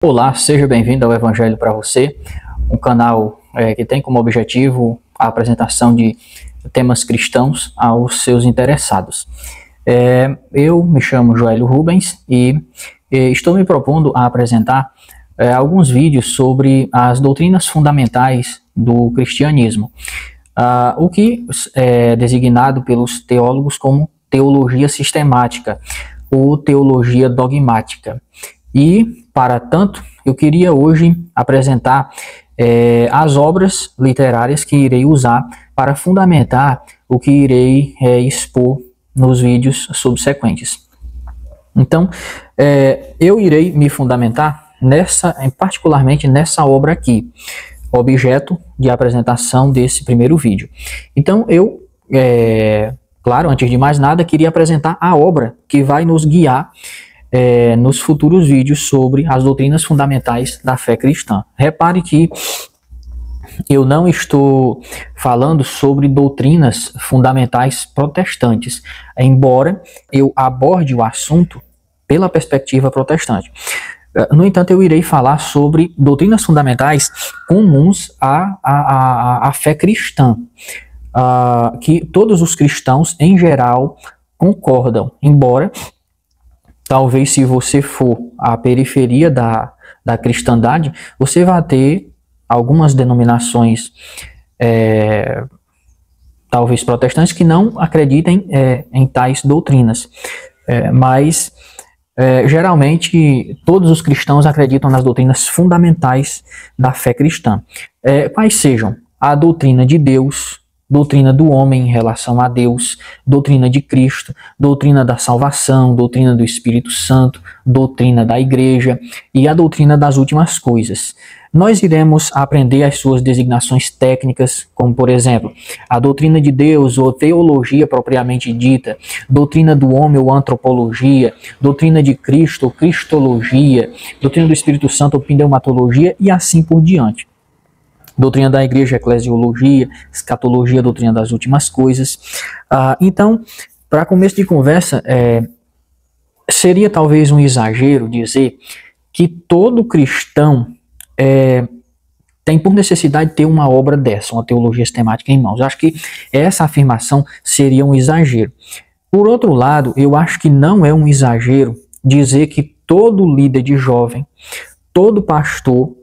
Olá, seja bem-vindo ao Evangelho para você, um canal que tem como objetivo a apresentação de temas cristãos aos seus interessados. Eu me chamo Joelho Rubens e estou me propondo a apresentar alguns vídeos sobre as doutrinas fundamentais do cristianismo, o que é designado pelos teólogos como teologia sistemática ou teologia dogmática. E, para tanto, eu queria hoje apresentar as obras literárias que irei usar para fundamentar o que irei expor nos vídeos subsequentes. Então, eu irei me fundamentar particularmente nessa obra aqui, objeto de apresentação desse primeiro vídeo. Então, claro, antes de mais nada, queria apresentar a obra que vai nos guiar nos futuros vídeos sobre as doutrinas fundamentais da fé cristã. Repare que eu não estou falando sobre doutrinas fundamentais protestantes, embora eu aborde o assunto pela perspectiva protestante. No entanto, eu irei falar sobre doutrinas fundamentais comuns à fé cristã, que todos os cristãos, em geral, concordam, embora talvez se você for à periferia da cristandade, você vai ter algumas denominações, talvez protestantes, que não acreditem em tais doutrinas. Mas, geralmente, todos os cristãos acreditam nas doutrinas fundamentais da fé cristã. Quais sejam? A doutrina de Deus, doutrina do homem em relação a Deus, doutrina de Cristo, doutrina da salvação, doutrina do Espírito Santo, doutrina da igreja e a doutrina das últimas coisas. Nós iremos aprender as suas designações técnicas, como por exemplo, a doutrina de Deus ou teologia propriamente dita, doutrina do homem ou antropologia, doutrina de Cristo ou cristologia, doutrina do Espírito Santo ou pneumatologia e assim por diante. Doutrina da igreja, eclesiologia, escatologia, doutrina das últimas coisas. Então, para começo de conversa, seria talvez um exagero dizer que todo cristão tem por necessidade ter uma obra dessa, uma teologia sistemática em mãos. Eu acho que essa afirmação seria um exagero. Por outro lado, eu acho que não é um exagero dizer que todo líder de jovem, todo pastor,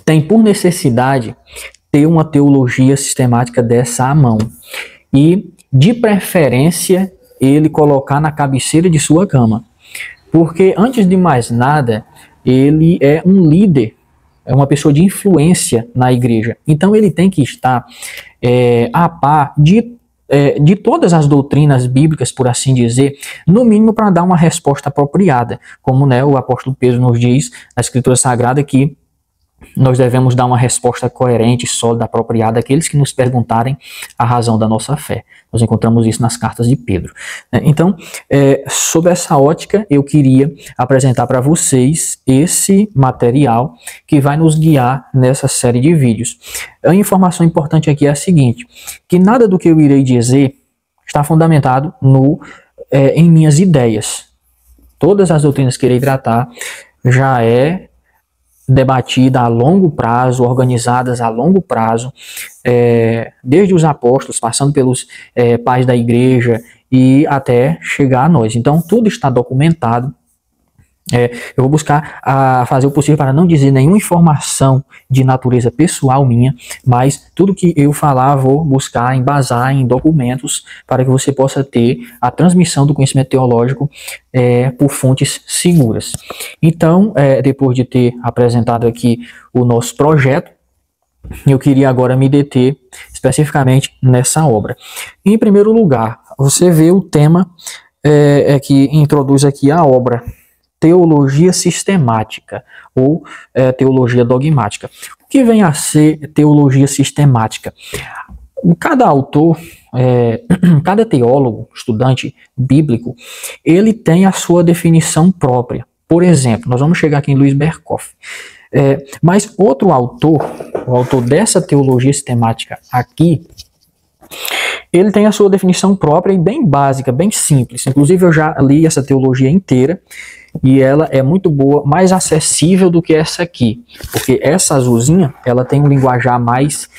tem por necessidade ter uma teologia sistemática dessa à mão. E, de preferência, ele colocar na cabeceira de sua cama. Porque, antes de mais nada, ele é um líder, é uma pessoa de influência na igreja. Então, ele tem que estar a par de todas as doutrinas bíblicas, por assim dizer, no mínimo para dar uma resposta apropriada. Como o apóstolo Pedro nos diz na Escritura Sagrada que nós devemos dar uma resposta coerente, sólida, apropriada àqueles que nos perguntarem a razão da nossa fé. Nós encontramos isso nas cartas de Pedro. Então, sob essa ótica, eu queria apresentar para vocês esse material que vai nos guiar nessa série de vídeos. A informação importante aqui é a seguinte, que nada do que eu irei dizer está fundamentado em minhas ideias. Todas as doutrinas que irei tratar já debatida a longo prazo, organizadas a longo prazo, desde os apóstolos, passando pelos pais da igreja e até chegar a nós. Então, tudo está documentado. Eu vou buscar fazer o possível para não dizer nenhuma informação de natureza pessoal minha, mas tudo que eu falar vou buscar embasar em documentos para que você possa ter a transmissão do conhecimento teológico por fontes seguras. Então, depois de ter apresentado aqui o nosso projeto, eu queria agora me deter especificamente nessa obra. Em primeiro lugar, você vê o tema que introduz aqui a obra, teologia sistemática ou teologia dogmática. O que vem a ser teologia sistemática? Cada autor, cada teólogo, estudante bíblico, ele tem a sua definição própria. Por exemplo, nós vamos chegar aqui em Luiz Berkhof. Mas outro autor, o autor dessa teologia sistemática aqui, Ele tem a sua definição própria e bem básica, bem simples. Inclusive eu já li essa teologia inteira e ela é muito boa, mais acessível do que essa aqui, porque essa azulzinha, ela tem um linguajar mais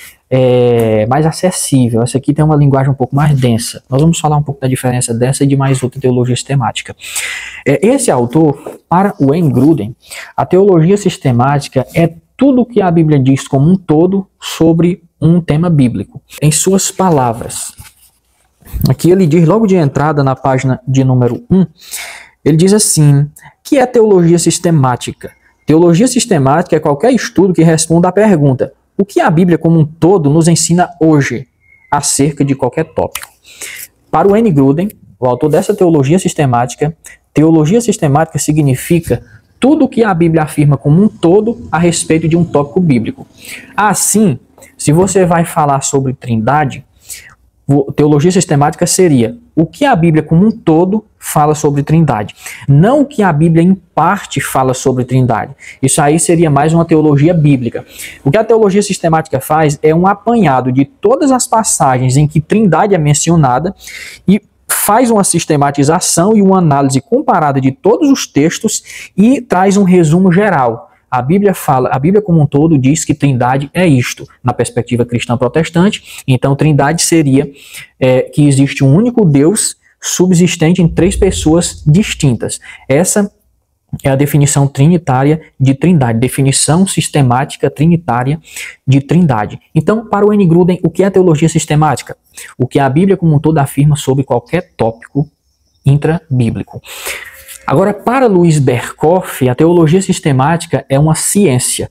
acessível. Essa aqui tem uma linguagem um pouco mais densa. Nós vamos falar um pouco da diferença dessa e de mais outra teologia sistemática. Esse autor, para o Wayne Grudem, a teologia sistemática é tudo o que a Bíblia diz como um todo sobre um tema bíblico, em suas palavras. Aqui ele diz, logo de entrada na página de número 1, ele diz assim, que é teologia sistemática? Teologia sistemática é qualquer estudo que responda à pergunta: o que a Bíblia como um todo nos ensina hoje acerca de qualquer tópico? Para o Wayne Grudem, o autor dessa teologia sistemática significa tudo o que a Bíblia afirma como um todo a respeito de um tópico bíblico. Assim, se você vai falar sobre trindade, teologia sistemática seria o que a Bíblia como um todo fala sobre trindade. Não o que a Bíblia em parte fala sobre trindade. Isso aí seria mais uma teologia bíblica. O que a teologia sistemática faz é um apanhado de todas as passagens em que trindade é mencionada e faz uma sistematização e uma análise comparada de todos os textos e traz um resumo geral. A Bíblia como um todo diz que trindade é isto, na perspectiva cristã protestante. Então, trindade seria que existe um único Deus subsistente em 3 pessoas distintas. Essa é a definição trinitária de trindade, definição sistemática trinitária de trindade. Então, para o Wayne Grudem, o que é teologia sistemática? O que a Bíblia como um todo afirma sobre qualquer tópico intrabíblico. Agora, para Louis Berkhof, a teologia sistemática é uma ciência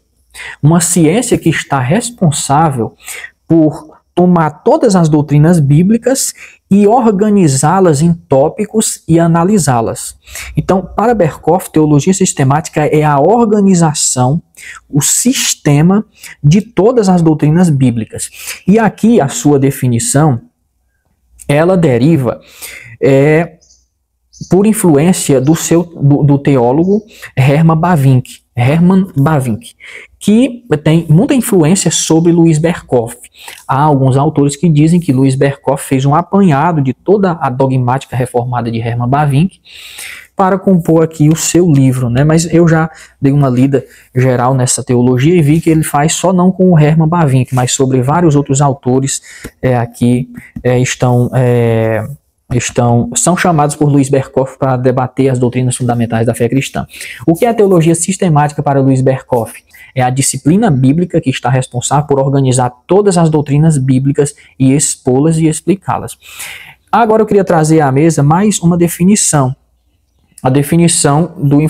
que está responsável por tomar todas as doutrinas bíblicas e organizá-las em tópicos e analisá-las. Então, para Berkhof, teologia sistemática é a organização, o sistema de todas as doutrinas bíblicas. E aqui a sua definição, ela deriva por influência do teólogo Herman Bavinck, que tem muita influência sobre Louis Berkhof. Há alguns autores que dizem que Louis Berkhof fez um apanhado de toda a dogmática reformada de Herman Bavinck para compor aqui o seu livro, né? Mas eu já dei uma lida geral nessa teologia e vi que ele faz só não com o Herman Bavinck, mas sobre vários outros autores são chamados por Louis Berkhof para debater as doutrinas fundamentais da fé cristã. O que é a teologia sistemática para Louis Berkhof? É a disciplina bíblica que está responsável por organizar todas as doutrinas bíblicas e expô-las e explicá-las. Agora eu queria trazer à mesa mais uma definição. A definição do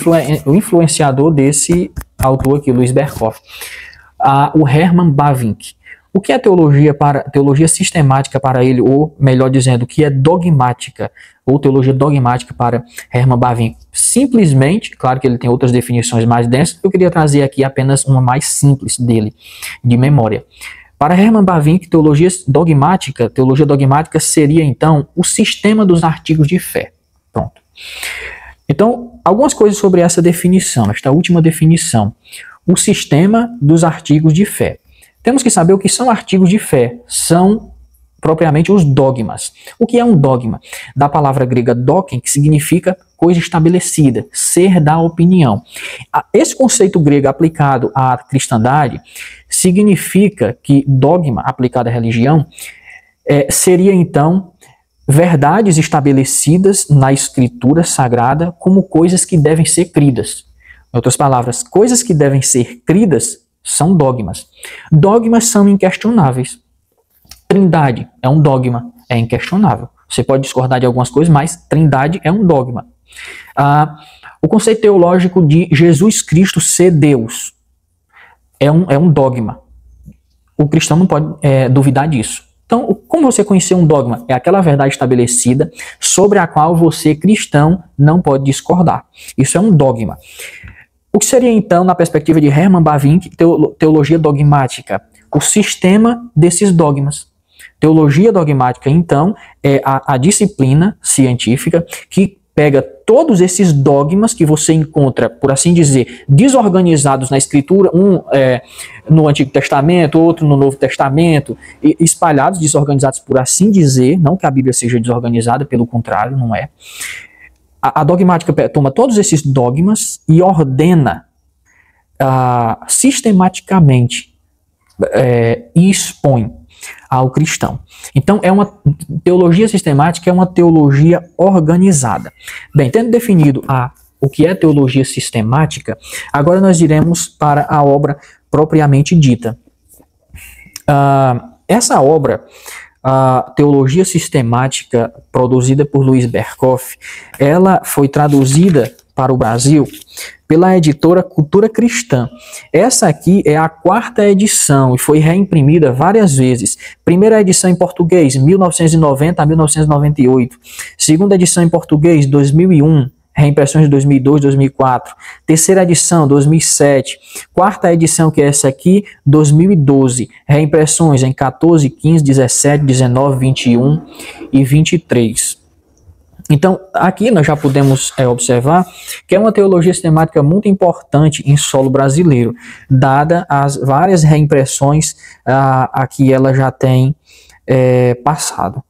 influenciador desse autor aqui, Louis Berkhof, o Herman Bavinck. O que é teologia sistemática para ele, ou melhor dizendo, o que é dogmática, ou teologia dogmática para Herman Bavinck? Simplesmente, claro que ele tem outras definições mais densas, eu queria trazer aqui apenas uma mais simples dele, de memória. Para Herman Bavinck, teologia dogmática seria então o sistema dos artigos de fé. Pronto. Então, algumas coisas sobre essa definição, esta última definição. O sistema dos artigos de fé. Temos que saber o que são artigos de fé. São propriamente os dogmas. O que é um dogma? Da palavra grega doken, que significa coisa estabelecida, ser da opinião. Esse conceito grego aplicado à cristandade significa que dogma aplicado à religião seria então verdades estabelecidas na escritura sagrada como coisas que devem ser cridas. Em outras palavras, coisas que devem ser cridas são dogmas. Dogmas são inquestionáveis. Trindade é um dogma, é inquestionável. Você pode discordar de algumas coisas, mas trindade é um dogma. O conceito teológico de Jesus Cristo ser Deus é um dogma. O cristão não pode duvidar disso. Então, como você conhecer um dogma? É aquela verdade estabelecida sobre a qual você, cristão, não pode discordar. Isso é um dogma. O que seria, então, na perspectiva de Herman Bavinck, teologia dogmática? O sistema desses dogmas. Teologia dogmática, então, é a disciplina científica que pega todos esses dogmas que você encontra, por assim dizer, desorganizados na escritura, no Antigo Testamento, outro no Novo Testamento, espalhados, desorganizados, por assim dizer, não que a Bíblia seja desorganizada, pelo contrário, não é. A dogmática toma todos esses dogmas e ordena sistematicamente e expõe ao cristão. Então, teologia sistemática é uma teologia organizada. Bem, tendo definido o que é teologia sistemática, agora nós iremos para a obra propriamente dita. Essa obra, a Teologia Sistemática, produzida por Luiz Berkoff, ela foi traduzida para o Brasil pela editora Cultura Cristã. Essa aqui é a 4ª edição e foi reimprimida várias vezes. Primeira edição em português, 1990 a 1998. Segunda edição em português, 2001. Reimpressões de 2002, 2004. Terceira edição, 2007. Quarta edição, que é essa aqui, 2012. Reimpressões em 14, 15, 17, 19, 21 e 23. Então, aqui nós já podemos observar que é uma teologia sistemática muito importante em solo brasileiro, dada as várias reimpressões a que ela já tem passado.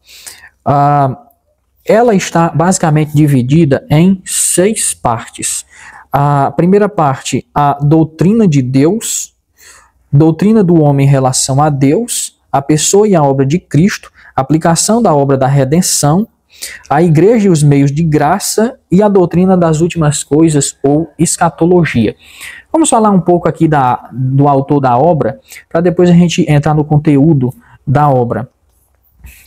Ela está basicamente dividida em 6 partes. A primeira parte, a doutrina de Deus, doutrina do homem em relação a Deus, a pessoa e a obra de Cristo, aplicação da obra da redenção, a igreja e os meios de graça e a doutrina das últimas coisas ou escatologia. Vamos falar um pouco aqui do autor da obra, para depois a gente entrar no conteúdo da obra.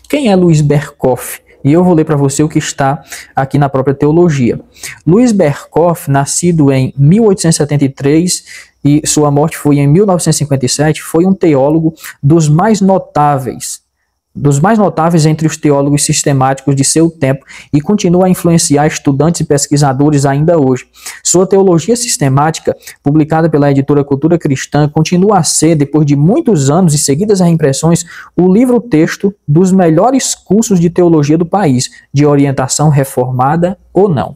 Quem é Luiz Berkoff? E eu vou ler para você o que está aqui na própria teologia. Luiz Berkoff, nascido em 1873 e sua morte foi em 1957, foi um teólogo dos mais notáveis entre os teólogos sistemáticos de seu tempo e continua a influenciar estudantes e pesquisadores ainda hoje. Sua teologia sistemática, publicada pela editora Cultura Cristã, continua a ser, depois de muitos anos e seguidas reimpressões, o livro-texto dos melhores cursos de teologia do país, de orientação reformada ou não.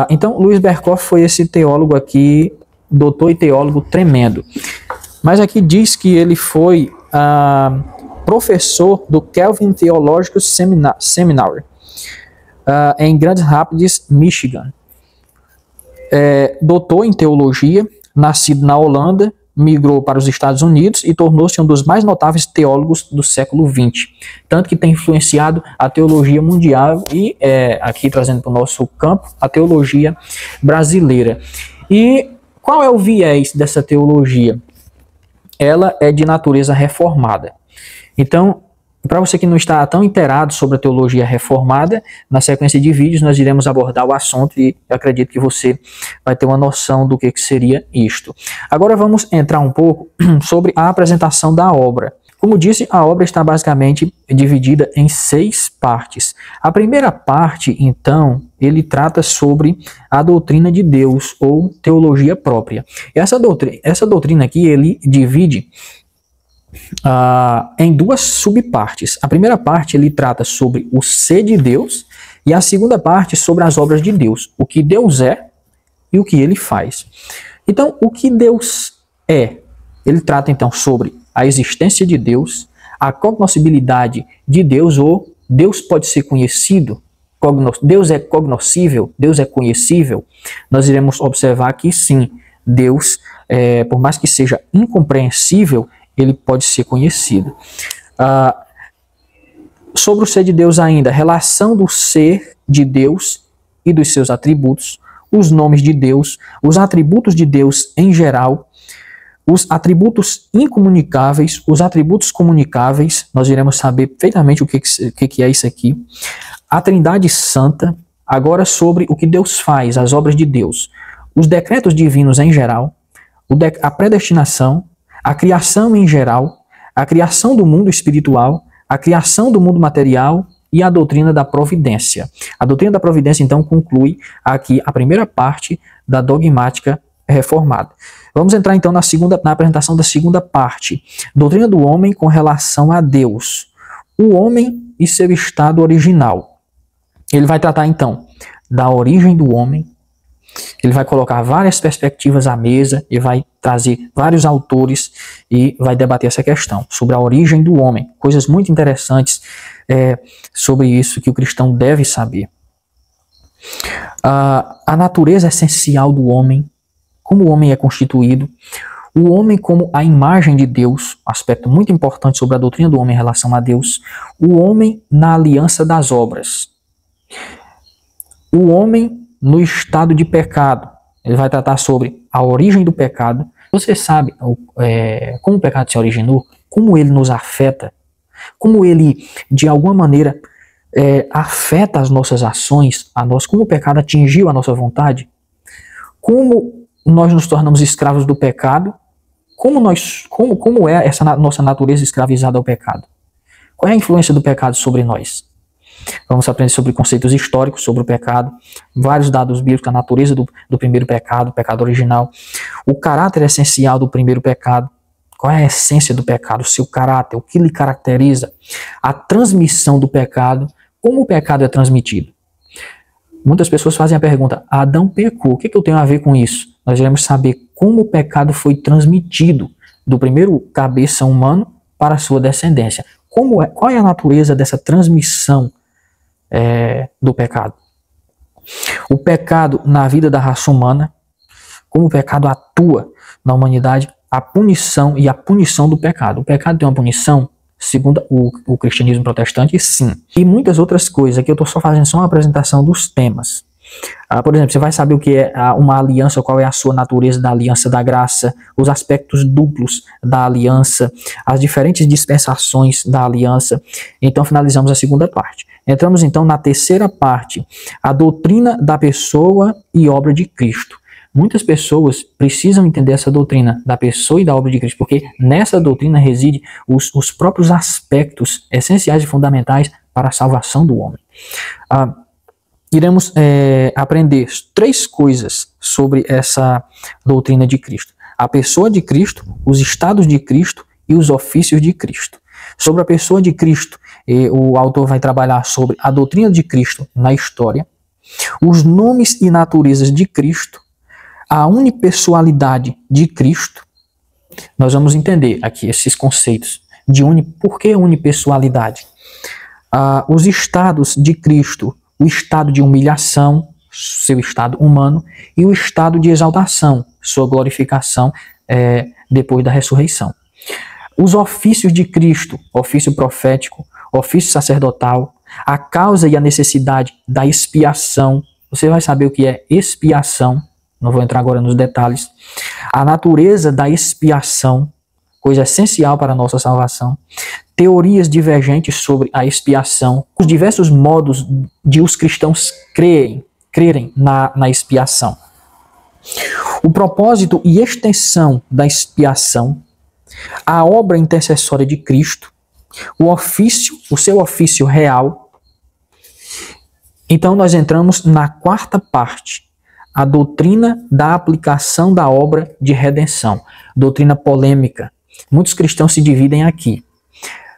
Então, Luiz Berkoff foi esse teólogo aqui, doutor e teólogo tremendo. Mas aqui diz que ele foi professor do Calvin Theological Seminary, em Grand Rapids, Michigan. Doutor em teologia, nascido na Holanda, migrou para os Estados Unidos e tornou-se um dos mais notáveis teólogos do século XX. Tanto que tem influenciado a teologia mundial e, aqui trazendo para o nosso campo, a teologia brasileira. E qual é o viés dessa teologia? Ela é de natureza reformada. Então, para você que não está tão inteirado sobre a teologia reformada, na sequência de vídeos nós iremos abordar o assunto e eu acredito que você vai ter uma noção do que seria isto. Agora vamos entrar um pouco sobre a apresentação da obra. Como disse, a obra está basicamente dividida em 6 partes. A primeira parte, então, ele trata sobre a doutrina de Deus ou teologia própria. Essa doutrina aqui ele divide em 2 subpartes. A primeira parte ele trata sobre o ser de Deus e a segunda parte sobre as obras de Deus, o que Deus é e o que ele faz. Então, o que Deus é? Ele trata então sobre a existência de Deus, a cognoscibilidade de Deus, ou Deus pode ser conhecido, Deus é cognoscível, Deus é conhecível. Nós iremos observar que sim, Deus, por mais que seja incompreensível, ele pode ser conhecido. Sobre o ser de Deus ainda, relação do ser de Deus e dos seus atributos, os nomes de Deus, os atributos de Deus em geral, os atributos incomunicáveis, os atributos comunicáveis, nós iremos saber perfeitamente o que é isso aqui. A Trindade Santa, agora sobre o que Deus faz, as obras de Deus, os decretos divinos em geral, a predestinação, a criação em geral, a criação do mundo espiritual, a criação do mundo material e a doutrina da providência. A doutrina da providência, então, conclui aqui a primeira parte da dogmática reformada. Vamos entrar, então, na apresentação da segunda parte. Doutrina do homem com relação a Deus. O homem e seu estado original. Ele vai tratar, então, da origem do homem. Ele vai colocar várias perspectivas à mesa e vai trazer vários autores e vai debater essa questão sobre a origem do homem. Coisas muito interessantes sobre isso que o cristão deve saber. A natureza essencial do homem, como o homem é constituído, o homem como a imagem de Deus, aspecto muito importante sobre a doutrina do homem em relação a Deus, o homem na aliança das obras, o homem no estado de pecado. Ele vai tratar sobre a origem do pecado. Você sabe como o pecado se originou, como ele nos afeta, como ele, de alguma maneira, afeta as nossas ações, como o pecado atingiu a nossa vontade, como nós nos tornamos escravos do pecado, como é essa nossa natureza escravizada ao pecado. Qual é a influência do pecado sobre nós? Vamos aprender sobre conceitos históricos sobre o pecado, vários dados bíblicos, a natureza do primeiro pecado, o pecado original, o caráter essencial do primeiro pecado, qual é a essência do pecado, o seu caráter, o que lhe caracteriza, a transmissão do pecado, como o pecado é transmitido. Muitas pessoas fazem a pergunta, Adão pecou, o que eu tenho a ver com isso? Nós iremos saber como o pecado foi transmitido do primeiro cabeça humano para a sua descendência. Qual é a natureza dessa transmissão do pecado? O pecado na vida da raça humana, como o pecado atua na humanidade, a punição e a punição do pecado. O pecado tem uma punição, segundo o cristianismo protestante, sim. E muitas outras coisas, aqui eu estou só fazendo uma apresentação dos temas. Por exemplo, você vai saber o que é uma aliança, qual é a sua natureza da aliança da graça, os aspectos duplos da aliança, as diferentes dispensações da aliança. Então finalizamos a segunda parte. Entramos então na terceira parte, a doutrina da pessoa e obra de Cristo. Muitas pessoas precisam entender essa doutrina da pessoa e da obra de Cristo, porque nessa doutrina reside os próprios aspectos essenciais e fundamentais para a salvação do homem. Iremos aprender 3 coisas sobre essa doutrina de Cristo. A pessoa de Cristo, os estados de Cristo e os ofícios de Cristo. Sobre a pessoa de Cristo, o autor vai trabalhar sobre a doutrina de Cristo na história, os nomes e naturezas de Cristo, a unipessoalidade de Cristo. Nós vamos entender aqui esses conceitos de por que unipessoalidade? Os estados de Cristo, o estado de humilhação, seu estado humano, e o estado de exaltação, sua glorificação depois da ressurreição. Os ofícios de Cristo, ofício profético, ofício sacerdotal, a causa e a necessidade da expiação. Você vai saber o que é expiação, não vou entrar agora nos detalhes. A natureza da expiação, coisa essencial para a nossa salvação. Teorias divergentes sobre a expiação, os diversos modos de os cristãos crerem na expiação. O propósito e extensão da expiação, a obra intercessória de Cristo, o seu ofício real. Então nós entramos na quarta parte, a doutrina da aplicação da obra de redenção, doutrina polêmica. Muitos cristãos se dividem aqui.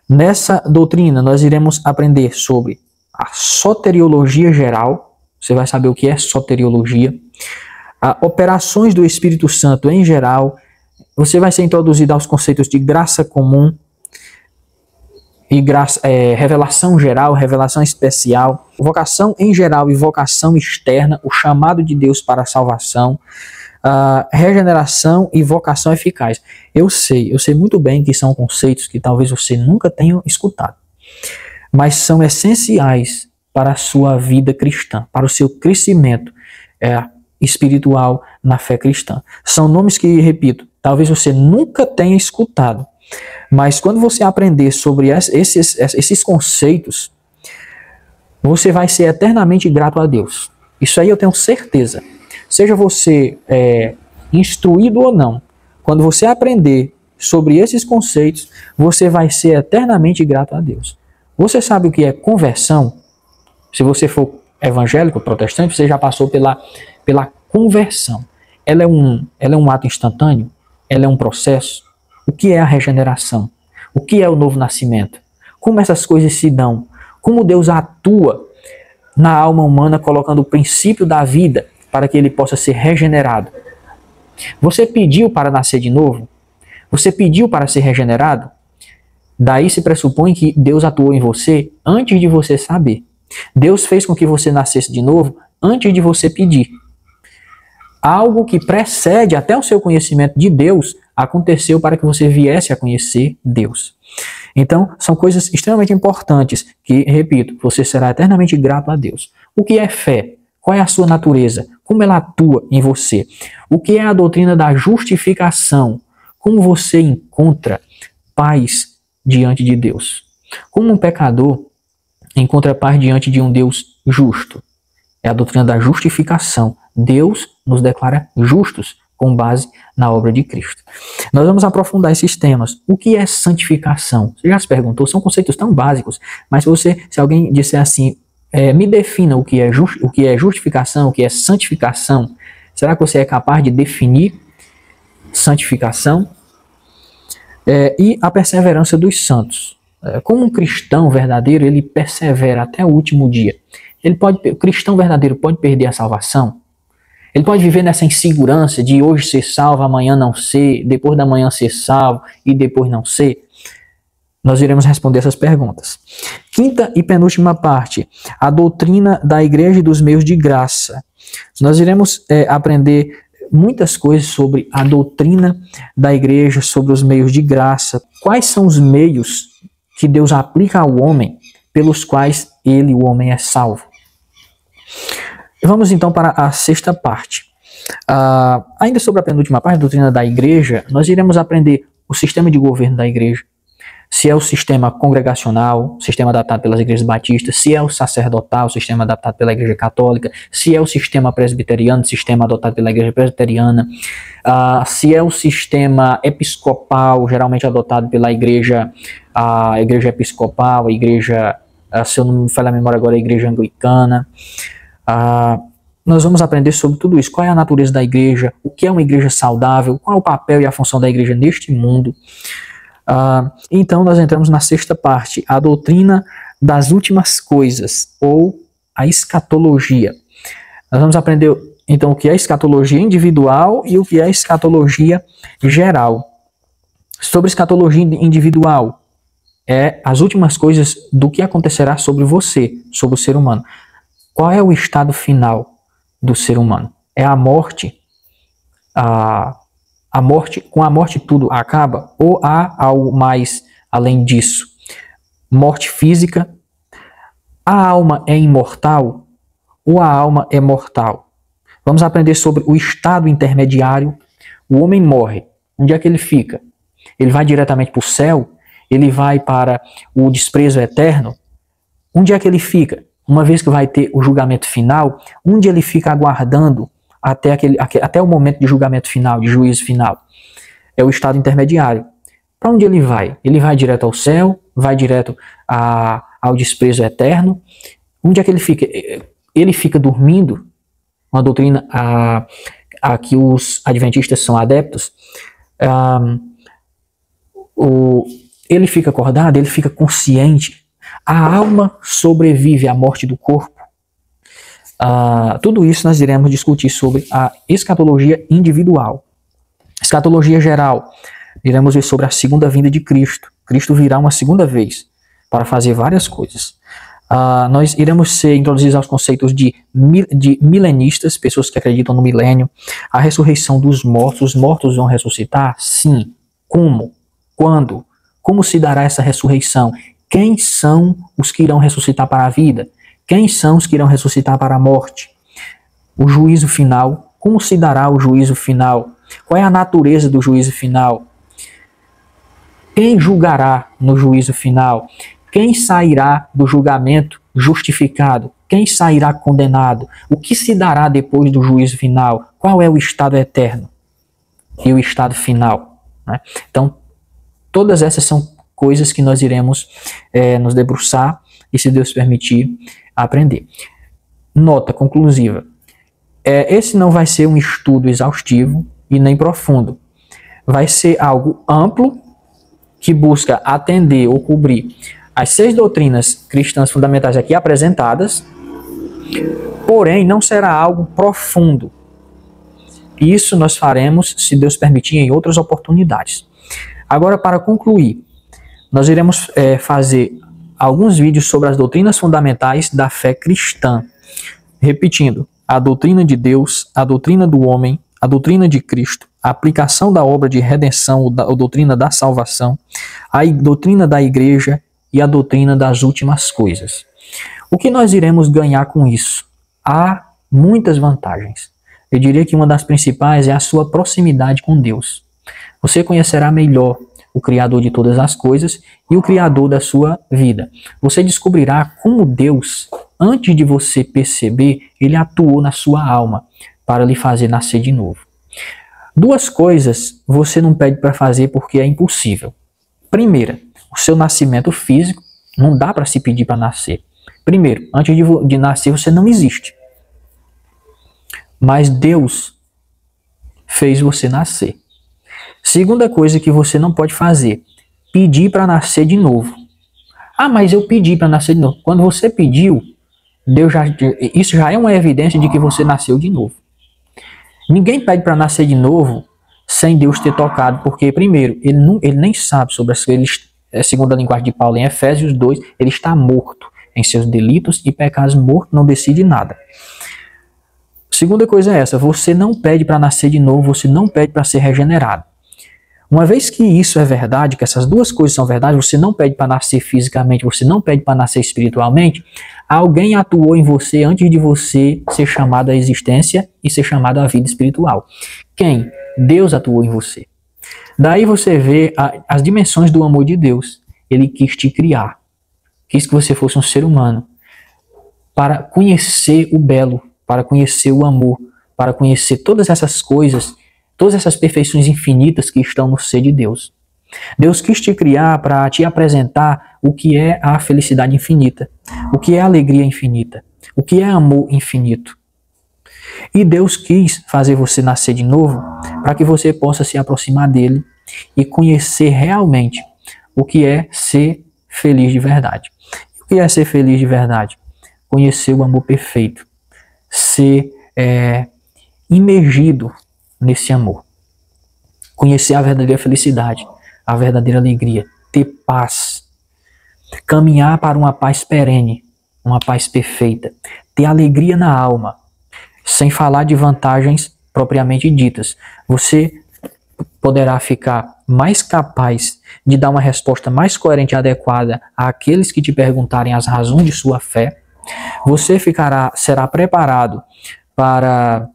Nessa doutrina, nós iremos aprender sobre a soteriologia geral. Você vai saber o que é soteriologia. Operações do Espírito Santo em geral. Você vai ser introduzido aos conceitos de graça comum e revelação geral, revelação especial, vocação em geral e vocação externa, o chamado de Deus para a salvação, regeneração e vocação eficaz. Eu sei muito bem que são conceitos que talvez você nunca tenha escutado, mas são essenciais para a sua vida cristã, para o seu crescimento espiritual na fé cristã. São nomes que, repito, talvez você nunca tenha escutado, mas quando você aprender sobre esses conceitos, você vai ser eternamente grato a Deus. Isso aí eu tenho certeza. Seja você instruído ou não, quando você aprender sobre esses conceitos, você vai ser eternamente grato a Deus. Você sabe o que é conversão? Se você for evangélico, protestante, você já passou pela conversão. Ela é um ato instantâneo? Ela é um processo? O que é a regeneração? O que é o novo nascimento? Como essas coisas se dão? Como Deus atua na alma humana, colocando o princípio da vida para que ele possa ser regenerado. Você pediu para nascer de novo? Você pediu para ser regenerado? Daí se pressupõe que Deus atuou em você antes de você saber. Deus fez com que você nascesse de novo antes de você pedir. Algo que precede até o seu conhecimento de Deus aconteceu para que você viesse a conhecer Deus. Então, são coisas extremamente importantes que, repito, você será eternamente grato a Deus. O que é fé? Qual é a sua natureza? Como ela atua em você? O que é a doutrina da justificação? Como você encontra paz diante de Deus? Como um pecador encontra paz diante de um Deus justo? É a doutrina da justificação. Deus nos declara justos com base na obra de Cristo. Nós vamos aprofundar esses temas. O que é santificação? Você já se perguntou? São conceitos tão básicos, mas se alguém disser assim, me defina o que é justificação, o que é santificação, será que você é capaz de definir santificação? E a perseverança dos santos. Como um cristão verdadeiro, ele persevera até o último dia. O cristão verdadeiro pode perder a salvação? Ele pode viver nessa insegurança de hoje ser salvo, amanhã não ser, depois da manhã ser salvo e depois não ser? Nós iremos responder essas perguntas. Quinta e penúltima parte, a doutrina da igreja e dos meios de graça. Nós iremos aprender muitas coisas sobre a doutrina da igreja, sobre os meios de graça. Quais são os meios que Deus aplica ao homem pelos quais o homem é salvo? Vamos então para a sexta parte. Ainda sobre a penúltima parte, a doutrina da igreja, nós iremos aprender o sistema de governo da igreja, se é o sistema congregacional, sistema adaptado pelas igrejas batistas, se é o sacerdotal, sistema adaptado pela igreja católica, se é o sistema presbiteriano, sistema adotado pela igreja presbiteriana, se é o sistema episcopal, geralmente adotado pela igreja, a igreja episcopal, a igreja, se eu não me falha a memória agora, a igreja anglicana. Nós vamos aprender sobre tudo isso. Qual é a natureza da igreja? O que é uma igreja saudável? Qual é o papel e a função da igreja neste mundo? Então nós entramos na sexta parte, a doutrina das últimas coisas, ou a escatologia. Nós vamos aprender então o que é escatologia individual e o que é escatologia geral. Sobre escatologia individual, as últimas coisas do que acontecerá sobre você, sobre o ser humano. Qual é o estado final do ser humano? É a morte? Com a morte tudo acaba? Ou há algo mais além disso? Morte física? A alma é imortal? Ou a alma é mortal? Vamos aprender sobre o estado intermediário. O homem morre. Onde é que ele fica? Ele vai diretamente para o céu? Ele vai para o desprezo eterno? Onde é que ele fica? Uma vez que vai ter o julgamento final, onde ele fica aguardando até o momento de julgamento final, de juízo final? É o estado intermediário. Para onde ele vai? Ele vai direto ao céu? Vai direto ao desprezo eterno? Onde é que ele fica? Ele fica dormindo? Uma doutrina a que os adventistas são adeptos. Ele fica acordado? Ele fica consciente? A alma sobrevive à morte do corpo? Tudo isso nós iremos discutir sobre a escatologia individual. Escatologia geral, iremos ver sobre a segunda vinda de Cristo. Cristo virá uma segunda vez para fazer várias coisas. Nós iremos ser introduzidos aos conceitos de milenistas, pessoas que acreditam no milênio, a ressurreição dos mortos. Os mortos vão ressuscitar? Sim. Como? Quando? Como se dará essa ressurreição? Quem são os que irão ressuscitar para a vida? Quem são os que irão ressuscitar para a morte? O juízo final. Como se dará o juízo final? Qual é a natureza do juízo final? Quem julgará no juízo final? Quem sairá do julgamento justificado? Quem sairá condenado? O que se dará depois do juízo final? Qual é o estado eterno e o estado final? Né? Então, todas essas são coisas que nós iremos nos debruçar e, se Deus permitir, aprender. Nota conclusiva. Esse não vai ser um estudo exaustivo e nem profundo. Vai ser algo amplo que busca atender ou cobrir as 6 doutrinas cristãs fundamentais aqui apresentadas, Porém, não será algo profundo. Isso nós faremos, se Deus permitir, em outras oportunidades. Agora, para concluir, nós iremos fazer alguns vídeos sobre as doutrinas fundamentais da fé cristã. Repetindo, a doutrina de Deus, a doutrina do homem, a doutrina de Cristo, a aplicação da obra de redenção, a doutrina da salvação, a doutrina da igreja e a doutrina das últimas coisas. O que nós iremos ganhar com isso? Há muitas vantagens. Eu diria que uma das principais é a sua proximidade com Deus. Você conhecerá melhor o Criador de todas as coisas e o Criador da sua vida. Você descobrirá como Deus, antes de você perceber, ele atuou na sua alma para lhe fazer nascer de novo. Duas coisas você não pede para fazer porque é impossível. Primeira, o seu nascimento físico, não dá para se pedir para nascer. Primeiro, antes de nascer você não existe. Mas Deus fez você nascer. Segunda coisa que você não pode fazer, pedir para nascer de novo. Ah, mas eu pedi para nascer de novo. Quando você pediu, isso já é uma evidência de que você nasceu de novo. Ninguém pede para nascer de novo sem Deus ter tocado, porque primeiro, ele nem sabe sobre as coisas. Segundo a linguagem de Paulo em Efésios 2, ele está morto em seus delitos e pecados, morto não decide nada. Segunda coisa é essa, você não pede para nascer de novo, você não pede para ser regenerado. Uma vez que isso é verdade, que essas duas coisas são verdade, você não pede para nascer fisicamente, você não pede para nascer espiritualmente, alguém atuou em você antes de você ser chamado à existência e ser chamado à vida espiritual. Quem? Deus atuou em você. Daí você vê as dimensões do amor de Deus. Ele quis te criar, quis que você fosse um ser humano, para conhecer o belo, para conhecer o amor, para conhecer todas essas coisas, todas essas perfeições infinitas que estão no ser de Deus. Deus quis te criar para te apresentar o que é a felicidade infinita, o que é a alegria infinita, o que é amor infinito. E Deus quis fazer você nascer de novo para que você possa se aproximar dele e conhecer realmente o que é ser feliz de verdade. O que é ser feliz de verdade? Conhecer o amor perfeito, ser imergido nesse amor, conhecer a verdadeira felicidade, a verdadeira alegria, ter paz, caminhar para uma paz perene, uma paz perfeita, ter alegria na alma, sem falar de vantagens propriamente ditas. Você poderá ficar mais capaz de dar uma resposta mais coerente e adequada àqueles que te perguntarem as razões de sua fé. Você será preparado para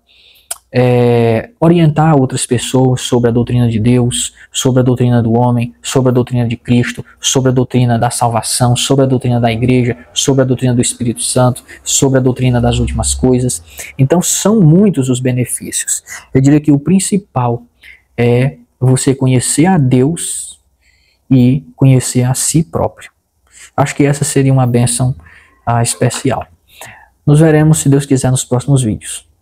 orientar outras pessoas sobre a doutrina de Deus, sobre a doutrina do homem, sobre a doutrina de Cristo, sobre a doutrina da salvação, sobre a doutrina da igreja, sobre a doutrina do Espírito Santo, sobre a doutrina das últimas coisas. Então são muitos os benefícios. Eu diria que o principal é você conhecer a Deus e conhecer a si próprio. Acho que essa seria uma bênção especial. Nos veremos, se Deus quiser, nos próximos vídeos.